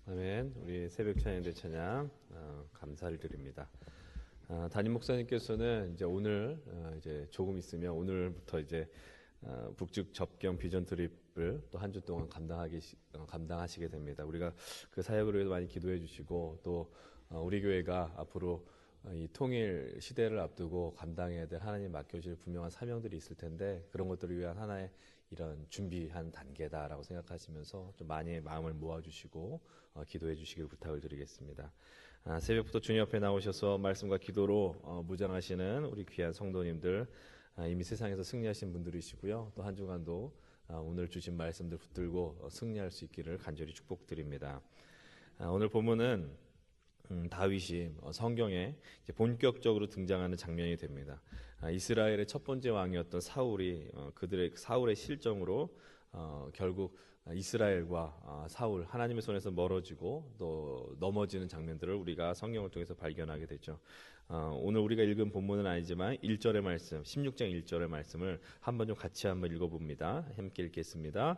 아멘. 우리 새벽 찬양대 찬양 감사를 드립니다. 담임 목사님께서는 이제 오늘 이제 조금 있으면 오늘부터 이제 북측 접경 비전 트립을 또 한 주 동안 감당하시게 됩니다. 우리가 그 사역을 위해서 많이 기도해 주시고 또 우리 교회가 앞으로 이 통일 시대를 앞두고 감당해야 될 하나님 맡겨주실 분명한 사명들이 있을 텐데 그런 것들을 위한 하나의 이런 준비한 단계다라고 생각하시면서 좀 많이 마음을 모아주시고 기도해 주시길 부탁을 드리겠습니다. 새벽부터 주님 앞에 나오셔서 말씀과 기도로 무장하시는 우리 귀한 성도님들, 이미 세상에서 승리하신 분들이시고요. 또 한 주간도 오늘 주신 말씀들 붙들고 승리할 수 있기를 간절히 축복드립니다. 오늘 본문은 다윗이 성경에 이제 본격적으로 등장하는 장면이 됩니다. 이스라엘의 첫 번째 왕이었던 사울이 사울의 실정으로 결국 이스라엘과 사울 하나님의 손에서 멀어지고 또 넘어지는 장면들을 우리가 성경을 통해서 발견하게 되죠. 오늘 우리가 읽은 본문은 아니지만 1절의 말씀, 16장 1절의 말씀을 한번 좀 같이 한번 읽어봅니다. 함께 읽겠습니다.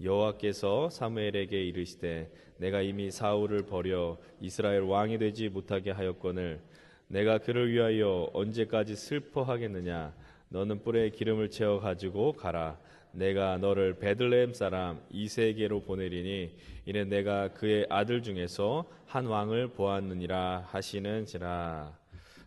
여호와께서 사무엘에게 이르시되 내가 이미 사울을 버려 이스라엘 왕이 되지 못하게 하였거늘 내가 그를 위하여 언제까지 슬퍼하겠느냐. 너는 뿔에 기름을 채워 가지고 가라. 내가 너를 베들레헴 사람 이새에게로 보내리니 이는 내가 그의 아들 중에서 한 왕을 보았느니라 하시는지라.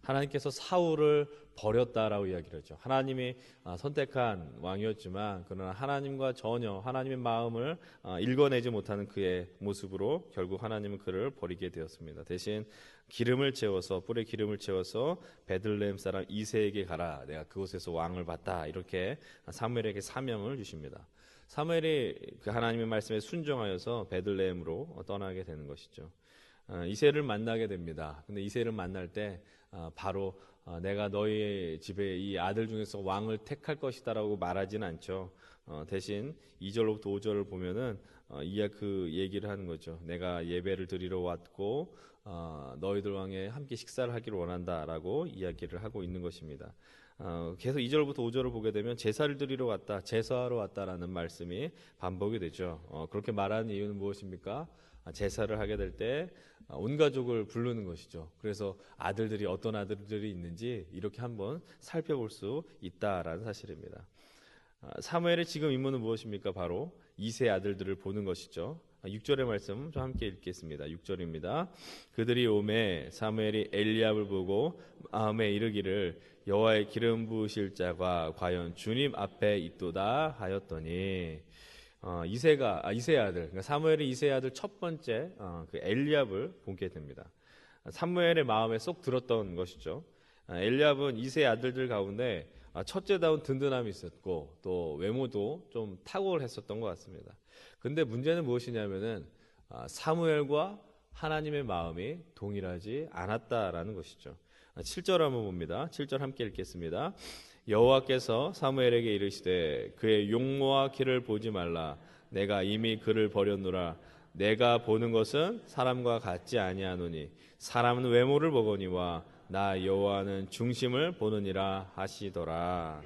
하나님께서 사울을 버렸다라고 이야기를 하죠. 하나님이 선택한 왕이었지만 그러나 하나님과 전혀 하나님의 마음을 읽어내지 못하는 그의 모습으로 결국 하나님은 그를 버리게 되었습니다. 대신 뿔에 기름을 채워서 베들레헴 사람 이새에게 가라. 내가 그곳에서 왕을 봤다. 이렇게 사무엘에게 사명을 주십니다. 사무엘이 그 하나님의 말씀에 순종하여서 베들레헴으로 떠나게 되는 것이죠. 이새를 만나게 됩니다. 근데 이새를 만날 때 바로 내가 너희 집에 이 아들 중에서 왕을 택할 것이다라고 말하지는 않죠. 대신 2절로부터 5절을 보면은 그 얘기를 하는 거죠. 내가 예배를 드리러 왔고 너희들 왕에 함께 식사를 하기를 원한다라고 이야기를 하고 있는 것입니다. 계속 2절부터 5절을 보게 되면 제사를 드리러 왔다, 제사하러 왔다라는 말씀이 반복이 되죠. 그렇게 말하는 이유는 무엇입니까? 제사를 하게 될 때 온 가족을 부르는 것이죠. 그래서 아들들이 어떤 아들들이 있는지 이렇게 한번 살펴볼 수 있다라는 사실입니다. 사무엘의 지금 임무는 무엇입니까? 바로 이세 아들들을 보는 것이죠. 6절의 말씀 좀 함께 읽겠습니다. 6절입니다. 그들이 오매 사무엘이 엘리압을 보고 마음에 이르기를 여호와의 기름 부으실 자가 과연 주님 앞에 있도다 하였더니 이세 아들, 그러니까 사무엘의 이세 아들 첫 번째 그 엘리압을 보게 됩니다. 사무엘의 마음에 쏙 들었던 것이죠. 엘리압은 이세 아들들 가운데 첫째다운 든든함이 있었고 또 외모도 좀 탁월했었던 것 같습니다. 근데 문제는 무엇이냐면은 사무엘과 하나님의 마음이 동일하지 않았다라는 것이죠. 7절 한번 봅니다. 7절 함께 읽겠습니다. 여호와께서 사무엘에게 이르시되 그의 용모와 키를 보지 말라. 내가 이미 그를 버렸노라. 내가 보는 것은 사람과 같지 아니하노니 사람은 외모를 보거니와 나 여호와는 중심을 보느니라 하시더라.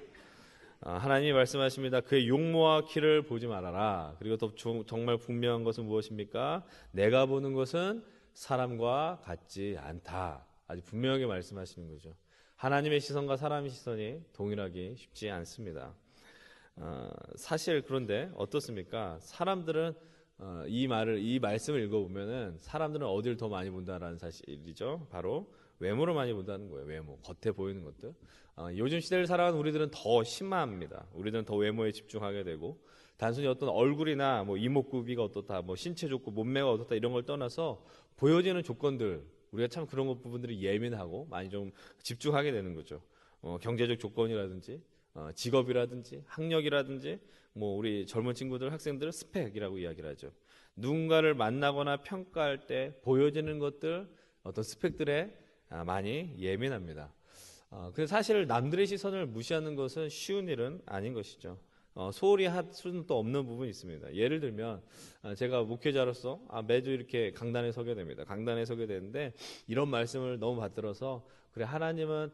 하나님이 말씀하십니다. 그의 용모와 키를 보지 말아라. 그리고 또 정말 분명한 것은 무엇입니까? 내가 보는 것은 사람과 같지 않다. 아주 분명하게 말씀하시는 거죠. 하나님의 시선과 사람의 시선이 동일하기 쉽지 않습니다. 사실 그런데 어떻습니까? 사람들은 이 말씀을 읽어보면은 사람들은 어디를 더 많이 본다라는 사실이죠. 바로 외모를 많이 본다는 거예요. 외모, 겉에 보이는 것들. 요즘 시대를 살아가는 우리들은 더 심합니다. 우리들은 더 외모에 집중하게 되고 단순히 어떤 얼굴이나 뭐 이목구비가 어떻다, 뭐 신체 좋고 몸매가 어떻다 이런 걸 떠나서 보여지는 조건들, 우리가 참 그런 부분들이 예민하고 많이 좀 집중하게 되는 거죠. 경제적 조건이라든지 직업이라든지 학력이라든지 뭐 우리 젊은 친구들 학생들 스펙이라고 이야기를 하죠. 누군가를 만나거나 평가할 때 보여지는 것들 어떤 스펙들에 많이 예민합니다. 그래서 사실 남들의 시선을 무시하는 것은 쉬운 일은 아닌 것이죠. 소홀히 할 수는 또 없는 부분이 있습니다. 예를 들면 제가 목회자로서 매주 이렇게 강단에 서게 됩니다. 강단에 서게 되는데 이런 말씀을 너무 받들어서 그래 하나님은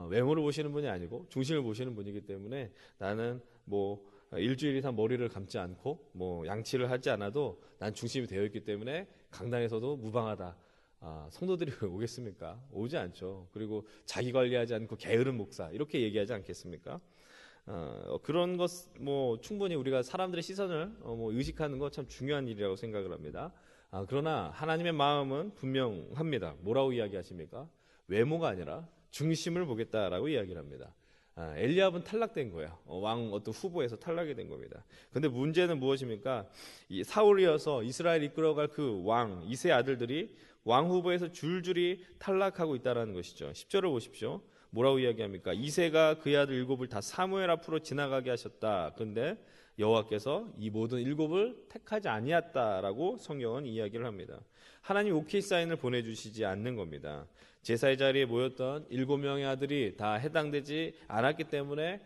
외모를 보시는 분이 아니고 중심을 보시는 분이기 때문에 나는 뭐 일주일 이상 머리를 감지 않고 뭐 양치를 하지 않아도 난 중심이 되어 있기 때문에 강단에서도 무방하다. 성도들이 오겠습니까? 오지 않죠. 그리고 자기 관리하지 않고 게으른 목사 이렇게 얘기하지 않겠습니까? 그런 것 뭐 충분히 우리가 사람들의 시선을 뭐 의식하는 것 참 중요한 일이라고 생각을 합니다. 그러나 하나님의 마음은 분명합니다. 뭐라고 이야기하십니까? 외모가 아니라 중심을 보겠다라고 이야기를 합니다. 엘리압은 탈락된 거예요. 왕 어떤 후보에서 탈락이 된 겁니다. 근데 문제는 무엇입니까? 이 사울이어서 이스라엘 이끌어갈 그 왕 이세 아들들이 왕 후보에서 줄줄이 탈락하고 있다는 것이죠. 10절을 보십시오. 뭐라고 이야기합니까? 이세가 그의 아들 일곱을 다 사무엘 앞으로 지나가게 하셨다. 그런데 여호와께서 이 모든 일곱을 택하지 아니했다라고 성경은 이야기를 합니다. 하나님 오케이 사인을 보내주시지 않는 겁니다. 제사의 자리에 모였던 7명의 아들이 다 해당되지 않았기 때문에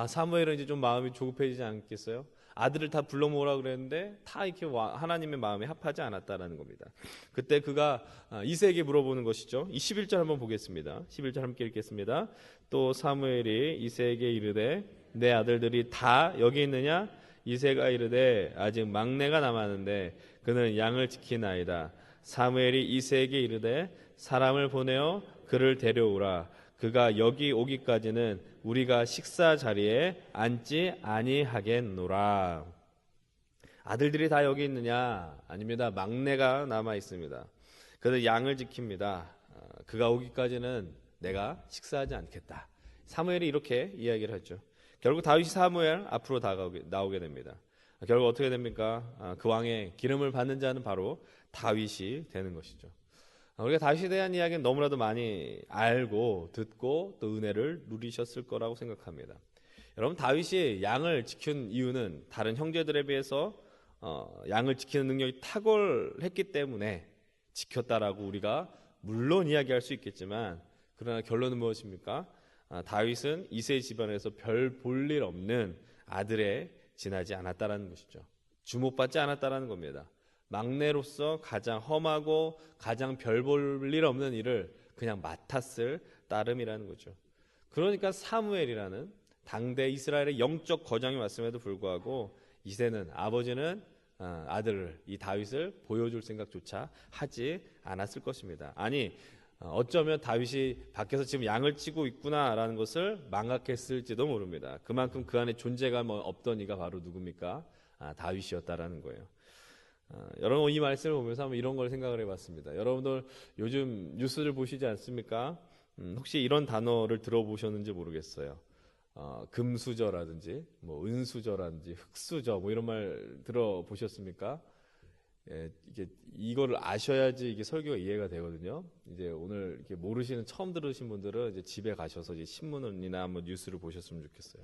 사무엘은 이제 좀 마음이 조급해지지 않겠어요? 아들을 다 불러 모으라 그랬는데 다 이렇게 하나님의 마음에 합하지 않았다라는 겁니다. 그때 그가 이세에게 물어보는 것이죠. 이 11절 한번 보겠습니다. 11절 함께 읽겠습니다. 또 사무엘이 이세에게 이르되 내 아들들이 다 여기 있느냐? 이세가 이르되 아직 막내가 남았는데 그는 양을 지키나이다. 사무엘이 이세에게 이르되 사람을 보내어 그를 데려오라. 그가 여기 오기까지는 우리가 식사 자리에 앉지 아니하겠노라. 아들들이 다 여기 있느냐? 아닙니다. 막내가 남아 있습니다. 그는 양을 지킵니다. 그가 오기까지는 내가 식사하지 않겠다. 사무엘이 이렇게 이야기를 했죠. 결국 다윗이 사무엘 앞으로 나오게 됩니다. 결국 어떻게 됩니까? 그 왕의 기름을 받는 자는 바로 다윗이 되는 것이죠. 우리가 다윗에 대한 이야기는 너무나도 많이 알고 듣고 또 은혜를 누리셨을 거라고 생각합니다. 여러분, 다윗이 양을 지킨 이유는 다른 형제들에 비해서 양을 지키는 능력이 탁월했기 때문에 지켰다라고 우리가 물론 이야기할 수 있겠지만, 그러나 결론은 무엇입니까? 다윗은 이세 집안에서 별 볼 일 없는 아들에 지나지 않았다라는 것이죠. 주목받지 않았다라는 겁니다. 막내로서 가장 험하고 가장 별 볼 일 없는 일을 그냥 맡았을 따름이라는 거죠. 그러니까 사무엘이라는 당대 이스라엘의 영적 거장이 왔음에도 불구하고 이세는 아버지는 아들을, 이 다윗을 보여줄 생각조차 하지 않았을 것입니다. 아니, 어쩌면 다윗이 밖에서 지금 양을 치고 있구나라는 것을 망각했을지도 모릅니다. 그만큼 그 안에 존재감 없던 이가 바로 누굽니까? 다윗이었다라는 거예요. 여러분, 이 말씀을 보면서 한번 이런 걸 생각을 해봤습니다. 여러분들 요즘 뉴스를 보시지 않습니까? 혹시 이런 단어를 들어보셨는지 모르겠어요. 금수저라든지 뭐 은수저라든지 흑수저 뭐 이런 말 들어보셨습니까? 예, 이거를 아셔야지 이게 설교가 이해가 되거든요. 이제 오늘 이렇게 모르시는, 처음 들으신 분들은 이제 집에 가셔서 이제 신문이나 뭐 뉴스를 보셨으면 좋겠어요.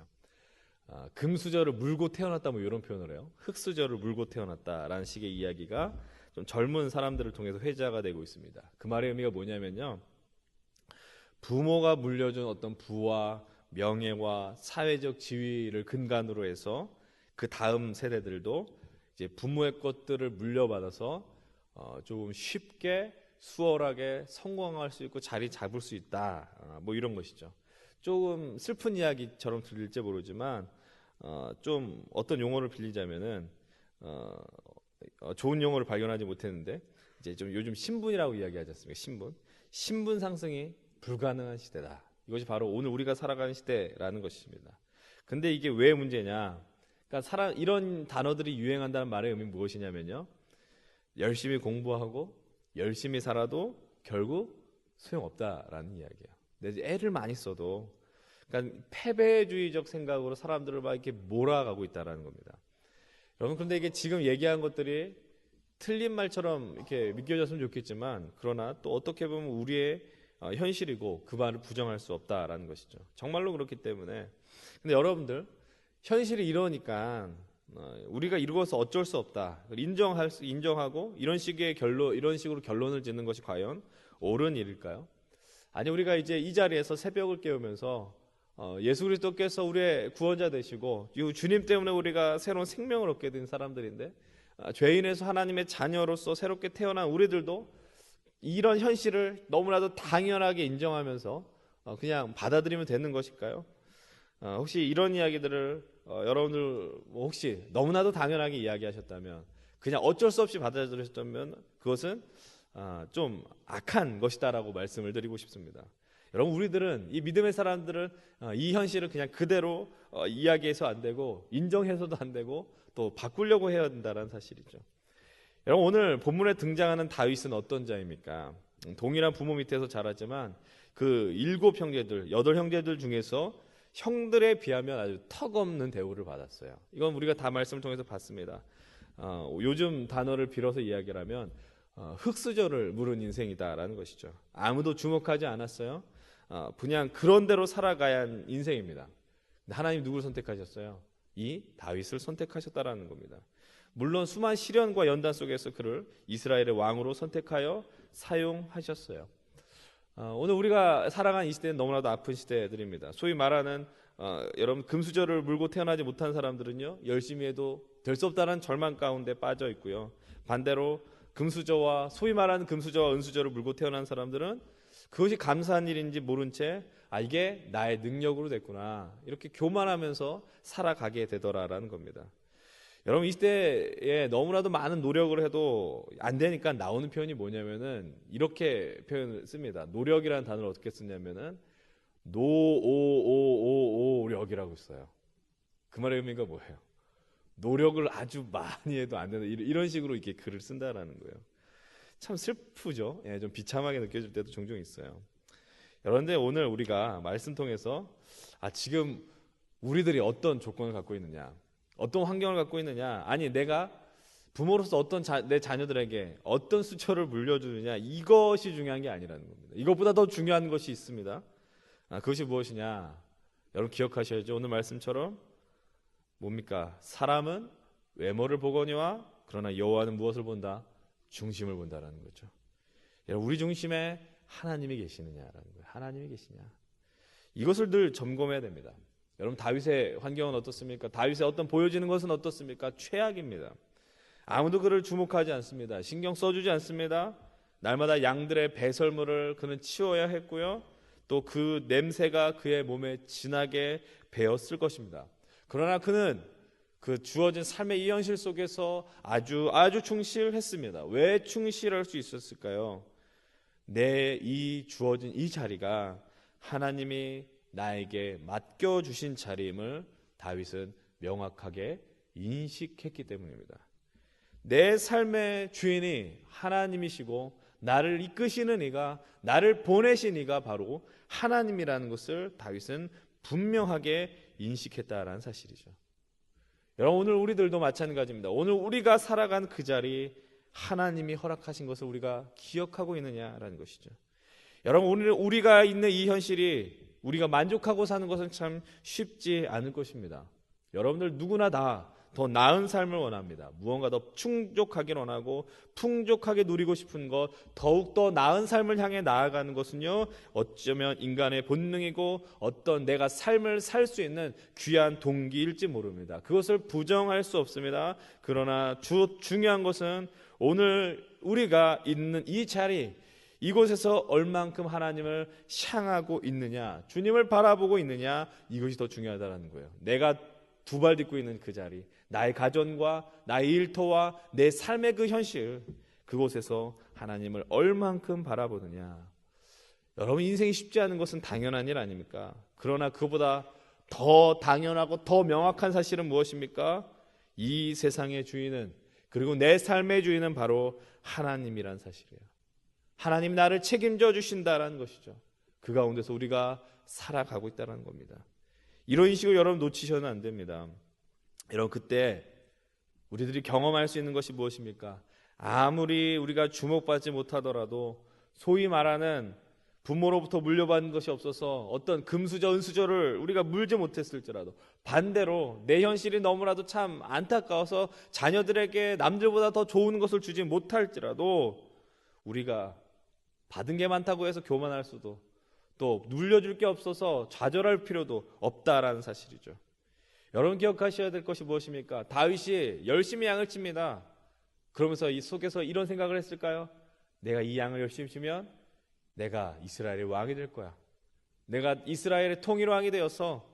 금수저를 물고 태어났다 뭐 이런 표현을 해요. 흑수저를 물고 태어났다라는 식의 이야기가 좀 젊은 사람들을 통해서 회자가 되고 있습니다. 그 말의 의미가 뭐냐면요, 부모가 물려준 어떤 부와 명예와 사회적 지위를 근간으로 해서 그 다음 세대들도 이제 부모의 것들을 물려받아서 조금 쉽게 수월하게 성공할 수 있고 자리 잡을 수 있다, 뭐 이런 것이죠. 조금 슬픈 이야기처럼 들릴지 모르지만 좀 어떤 용어를 빌리자면은 좋은 용어를 발견하지 못했는데, 이제 좀 요즘 신분이라고 이야기하지 않습니까? 신분 상승이 불가능한 시대다. 이것이 바로 오늘 우리가 살아가는 시대라는 것입니다. 근데 이게 왜 문제냐? 그러니까 이런 단어들이 유행한다는 말의 의미는 무엇이냐면요, 열심히 공부하고 열심히 살아도 결국 소용없다라는 이야기예요. 근데 애를 많이 써도, 그러니까 패배주의적 생각으로 사람들을 막 이렇게 몰아가고 있다라는 겁니다. 여러분, 그런데 이게 지금 얘기한 것들이 틀린 말처럼 이렇게 믿겨졌으면 좋겠지만, 그러나 또 어떻게 보면 우리의 현실이고 그 말을 부정할 수 없다라는 것이죠. 정말로 그렇기 때문에. 근데 여러분들, 현실이 이러니까 우리가 이루어서 어쩔 수 없다, 인정하고 이런 식으로 결론을 짓는 것이 과연 옳은 일일까요? 아니, 우리가 이제 이 자리에서 새벽을 깨우면서 예수 그리스도께서 우리의 구원자 되시고 주님 때문에 우리가 새로운 생명을 얻게 된 사람들인데, 죄인에서 하나님의 자녀로서 새롭게 태어난 우리들도 이런 현실을 너무나도 당연하게 인정하면서 그냥 받아들이면 되는 것일까요? 혹시 이런 이야기들을 여러분들 혹시 너무나도 당연하게 이야기하셨다면, 그냥 어쩔 수 없이 받아들이셨다면 그것은 좀 악한 것이다라고 말씀을 드리고 싶습니다. 여러분, 우리들은, 이 믿음의 사람들은 이 현실을 그냥 그대로 이야기해서 안 되고 인정해서도 안 되고 또 바꾸려고 해야 된다는 사실이죠. 여러분, 오늘 본문에 등장하는 다윗은 어떤 자입니까? 동일한 부모 밑에서 자랐지만 그 7형제들, 8형제들 중에서 형들에 비하면 아주 턱없는 대우를 받았어요. 이건 우리가 다 말씀을 통해서 봤습니다. 요즘 단어를 빌어서 이야기를 하면 흙수저를 물은 인생이다라는 것이죠. 아무도 주목하지 않았어요. 그냥 그런 대로 살아가야 하는 인생입니다. 하나님 누구를 선택하셨어요? 이 다윗을 선택하셨다라는 겁니다. 물론 수많은 시련과 연단 속에서 그를 이스라엘의 왕으로 선택하여 사용하셨어요. 오늘 우리가 살아가는 이 시대는 너무나도 아픈 시대들입니다. 소위 말하는 여러분, 금수저를 물고 태어나지 못한 사람들은요, 열심히 해도 될 수 없다는 절망 가운데 빠져 있고요. 반대로 금수저와, 소위 말하는 금수저와 은수저를 물고 태어난 사람들은 그것이 감사한 일인지 모른 채 이게 나의 능력으로 됐구나, 이렇게 교만하면서 살아가게 되더라라는 겁니다. 여러분, 이 시대에 너무나도 많은 노력을 해도 안 되니까 나오는 표현이 뭐냐면은 이렇게 표현을 씁니다. 노력이라는 단어를 어떻게 쓰냐면은 노력이라고 써요. 그 말의 의미가 뭐예요? 노력을 아주 많이 해도 안 된다, 이런 식으로 이렇게 글을 쓴다라는 거예요. 참 슬프죠. 좀 비참하게 느껴질 때도 종종 있어요. 그런데 오늘 우리가 말씀 통해서 지금 우리들이 어떤 조건을 갖고 있느냐, 어떤 환경을 갖고 있느냐, 아니 내가 부모로서 어떤 내 자녀들에게 어떤 수초를 물려주느냐, 이것이 중요한 게 아니라는 겁니다. 이것보다 더 중요한 것이 있습니다. 그것이 무엇이냐? 여러분 기억하셔야죠. 오늘 말씀처럼 뭡니까? 사람은 외모를 보거니와 그러나 여호와는 무엇을 본다? 중심을 본다라는 거죠. 여러분, 우리 중심에 하나님이 계시느냐라는 거예요. 하나님이 계시냐, 이것을 늘 점검해야 됩니다. 여러분, 다윗의 환경은 어떻습니까? 다윗의 어떤 보여지는 것은 어떻습니까? 최악입니다. 아무도 그를 주목하지 않습니다. 신경 써주지 않습니다. 날마다 양들의 배설물을 그는 치워야 했고요, 또 그 냄새가 그의 몸에 진하게 배었을 것입니다. 그러나 그는 그 주어진 삶의 이 현실 속에서 아주 충실했습니다. 왜 충실할 수 있었을까요? 내 이 주어진 이 자리가 하나님이 나에게 맡겨주신 자리임을 다윗은 명확하게 인식했기 때문입니다. 내 삶의 주인이 하나님이시고 나를 이끄시는 이가, 나를 보내신 이가 바로 하나님이라는 것을 다윗은 분명하게 인식했다라는 사실이죠. 여러분, 오늘 우리들도 마찬가지입니다. 오늘 우리가 살아간 그 자리, 하나님이 허락하신 것을 우리가 기억하고 있느냐라는 것이죠. 여러분, 오늘 우리가 있는 이 현실이 우리가 만족하고 사는 것은 참 쉽지 않을 것입니다. 여러분들 누구나 다 더 나은 삶을 원합니다. 무언가 더 충족하길 원하고 풍족하게 누리고 싶은 것, 더욱 더 나은 삶을 향해 나아가는 것은요, 어쩌면 인간의 본능이고 어떤 내가 삶을 살 수 있는 귀한 동기일지 모릅니다. 그것을 부정할 수 없습니다. 그러나 중요한 것은 오늘 우리가 있는 이 자리, 이곳에서 얼만큼 하나님을 향하고 있느냐, 주님을 바라보고 있느냐, 이것이 더 중요하다는 거예요. 내가 두 발 딛고 있는 그 자리, 나의 가정과 나의 일터와 내 삶의 그 현실, 그곳에서 하나님을 얼만큼 바라보느냐. 여러분, 인생이 쉽지 않은 것은 당연한 일 아닙니까? 그러나 그보다 더 당연하고 더 명확한 사실은 무엇입니까? 이 세상의 주인은, 그리고 내 삶의 주인은 바로 하나님이란 사실이에요. 하나님 나를 책임져 주신다라는 것이죠. 그 가운데서 우리가 살아가고 있다는 겁니다. 이런 식으로 여러분 놓치셔는 안 됩니다. 여러분, 그때 우리들이 경험할 수 있는 것이 무엇입니까? 아무리 우리가 주목받지 못하더라도 소위 말하는 부모로부터 물려받은 것이 없어서 어떤 금수저, 은수저를 우리가 물지 못했을지라도, 반대로 내 현실이 너무나도 참 안타까워서 자녀들에게 남들보다 더 좋은 것을 주지 못할지라도 우리가 받은 게 많다고 해서 교만할 수도, 또 물려줄 게 없어서 좌절할 필요도 없다라는 사실이죠. 여러분 기억하셔야 될 것이 무엇입니까? 다윗이 열심히 양을 칩니다. 그러면서 이 속에서 이런 생각을 했을까요? 내가 이 양을 열심히 치면 내가 이스라엘의 왕이 될 거야. 내가 이스라엘의 통일 왕이 되어서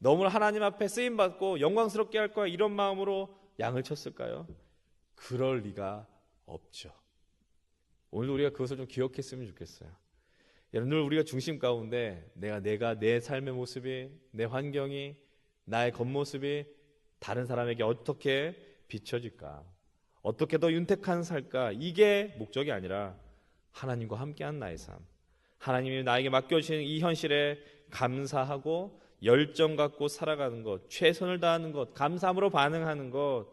너무 하나님 앞에 쓰임 받고 영광스럽게 할 거야 이런 마음으로 양을 쳤을까요? 그럴 리가 없죠. 오늘 우리가 그것을 좀 기억했으면 좋겠어요. 늘 우리가 중심 가운데 내가 내 삶의 모습이, 내 환경이, 나의 겉모습이 다른 사람에게 어떻게 비춰질까, 어떻게 더 윤택한 살까, 이게 목적이 아니라 하나님과 함께한 나의 삶, 하나님이 나에게 맡겨주신 이 현실에 감사하고 열정 갖고 살아가는 것, 최선을 다하는 것, 감사함으로 반응하는 것,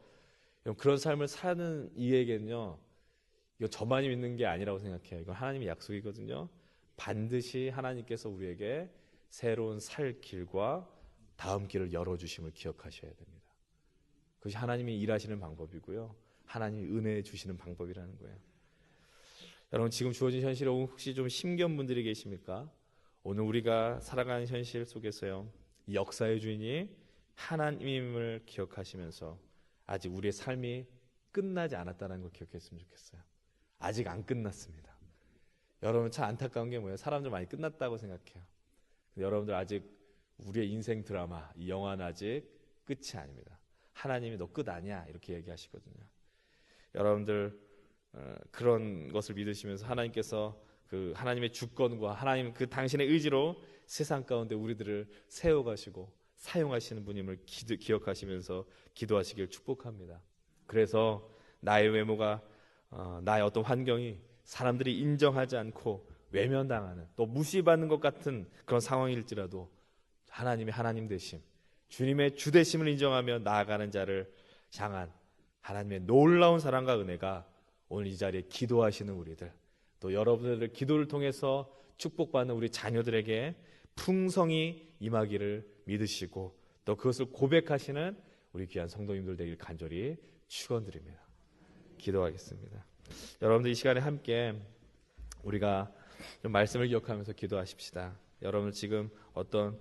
그런 삶을 사는 이에게는요, 이거 저만이 믿는 게 아니라고 생각해요. 이건 하나님의 약속이거든요. 반드시 하나님께서 우리에게 새로운 살 길과 다음 길을 열어주심을 기억하셔야 됩니다. 그것이 하나님이 일하시는 방법이고요, 하나님이 은혜 주시는 방법이라는 거예요. 여러분, 지금 주어진 현실에 혹시 좀 힘겨운 분들이 계십니까? 오늘 우리가 살아가는 현실 속에서요, 이 역사의 주인이 하나님임을 기억하시면서 아직 우리의 삶이 끝나지 않았다는 걸 기억했으면 좋겠어요. 아직 안 끝났습니다. 여러분, 참 안타까운 게 뭐예요? 사람들 많이 끝났다고 생각해요. 근데 여러분들 아직 우리의 인생 드라마, 이 영화는 아직 끝이 아닙니다. 하나님이 너 끝 아니야 이렇게 얘기하시거든요. 여러분들 그런 것을 믿으시면서 하나님께서 그 하나님의 주권과 하나님 그 당신의 의지로 세상 가운데 우리들을 세워가시고 사용하시는 분임을 기억하시면서 기도하시길 축복합니다. 그래서 나의 외모가 나의 어떤 환경이 사람들이 인정하지 않고 외면당하는, 또 무시받는 것 같은 그런 상황일지라도 하나님의 하나님 되심, 주님의 주 되심을 인정하며 나아가는 자를 향한 하나님의 놀라운 사랑과 은혜가 오늘 이 자리에 기도하시는 우리들, 또 여러분들의 기도를 통해서 축복받는 우리 자녀들에게 풍성히 임하기를 믿으시고 또 그것을 고백하시는 우리 귀한 성도님들 되길 간절히 축원드립니다. 기도하겠습니다. 여러분들 이 시간에 함께 우리가 좀 말씀을 기억하면서 기도하십시다. 여러분 지금 어떤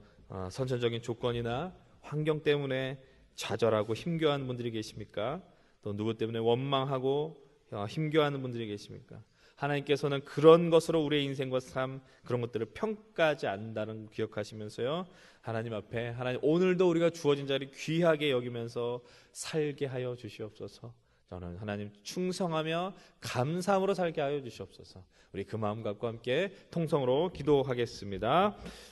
선천적인 조건이나 환경 때문에 좌절하고 힘겨워하는 분들이 계십니까? 또 누구 때문에 원망하고 힘겨워하는 분들이 계십니까? 하나님께서는 그런 것으로 우리의 인생과 삶, 그런 것들을 평가하지 않는다는 걸 기억하시면서요, 하나님 앞에 하나님 오늘도 우리가 주어진 자리 귀하게 여기면서 살게 하여 주시옵소서. 저는 하나님 충성하며 감사함으로 살게 하여 주시옵소서. 우리 그 마음 갖고 함께 통성으로 기도하겠습니다.